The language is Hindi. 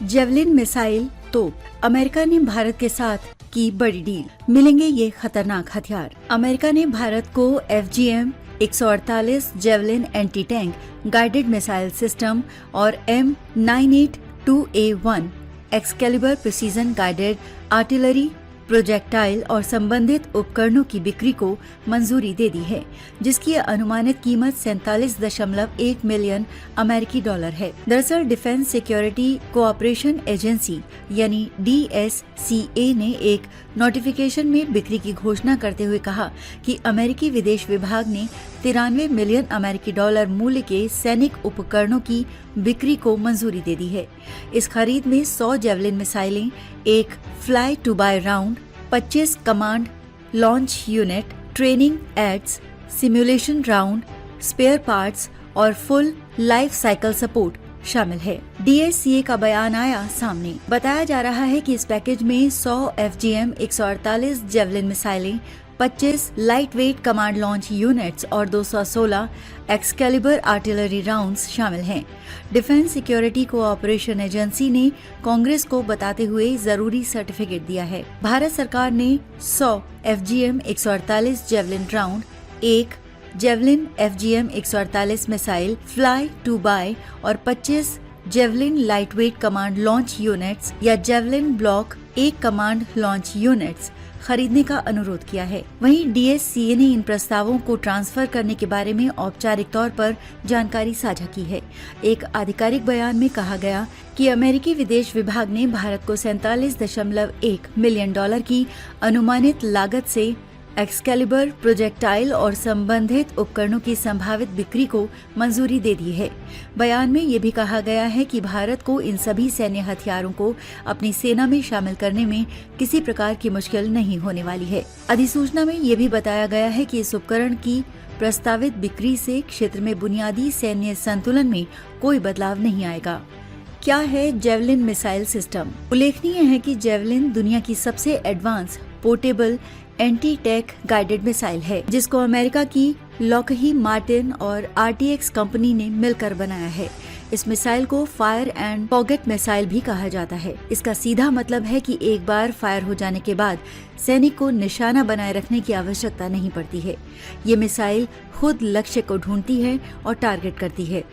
जेवलिन मिसाइल तोप, अमेरिका ने भारत के साथ की बड़ी डील, मिलेंगे ये खतरनाक हथियार। अमेरिका ने भारत को FGM 148 javelin anti tank guided missile system और M982A1 Excalibur precision guided artillery projectile और संबंधित उपकरणों की बिक्री को मंजूरी दे दी है, जिसकी अनुमानित कीमत 47.1 मिलियन अमेरिकी डॉलर है। दरअसल डिफेंस सिक्योरिटी कोऑपरेशन एजेंसी यानी DSCA ने एक नोटिफिकेशन में बिक्री की घोषणा करते हुए कहा कि अमेरिकी विदेश विभाग ने 93 मिलियन अमेरिकी डॉलर मूल्य के सैनिक उपकरणों की बिक्री को मंजूरी दे दी है। इस खरीद में 100 जेवलिन मिसाइलें, एक fly to buy round, 25 command launch unit, training aids, simulation round, spare parts और फुल लाइफ साइकिल सपोर्ट शामिल है। DSCA का बयान आया सामने। बताया जा रहा है कि इस पैकेज में 100 FGM 148 जेवलिन मिसाइलें, 25 light weight command launch units और 216 एक्सकैलिबर आर्टिलरी राउंड्स शामिल हैं। डिफेंस सिक्योरिटी कोऑपरेशन एजेंसी ने कांग्रेस को बताते हुए जरूरी सर्टिफिकेट दिया है। भारत सरकार ने 100 FGM 148 जेवलिन राउंड, एक javelin FGM 148 missile fly to buy और 25 javelin lightweight command launch units या जेवलिन ब्लॉक एक कमांड लॉन्च यूनिट्स खरीदने का अनुरोध किया है। वहीं DSCA ने इन प्रस्तावों को ट्रांसफर करने के बारे में औपचारिक तौर पर जानकारी साझा की है। एक आधिकारिक बयान में कहा गया कि अमेरिकी विदेश विभाग ने भारत को 47.1 मिलियन डॉलर की अनुमानित लागत से एक्सकैलिबर प्रोजेक्टाइल और संबंधित उपकरणों की संभावित बिक्री को मंजूरी दे दी है। बयान में ये भी कहा गया है कि भारत को इन सभी सैन्य हथियारों को अपनी सेना में शामिल करने में किसी प्रकार की मुश्किल नहीं होने वाली है। अधिसूचना में ये भी बताया गया है कि इस उपकरण की प्रस्तावित बिक्री से क्षेत्र में बुनियादी सैन्य संतुलन में कोई बदलाव नहीं आएगा। क्या है जेवलिन मिसाइल सिस्टम? उल्लेखनीय है कि जेवलिन दुनिया की सबसे advance portable anti tank guided missile है, जिसको अमेरिका की लॉकहीड मार्टिन और RTX कंपनी ने मिलकर बनाया है। इस मिसाइल को फायर एंड फॉरगेट मिसाइल भी कहा जाता है। इसका सीधा मतलब है कि एक बार फायर हो जाने के बाद सैनिक को निशाना बनाए रखने की आवश्यकता नहीं पड़ती है। ये मिसाइल खुद लक्ष्य को ढूंढती है और टारगेट करती है।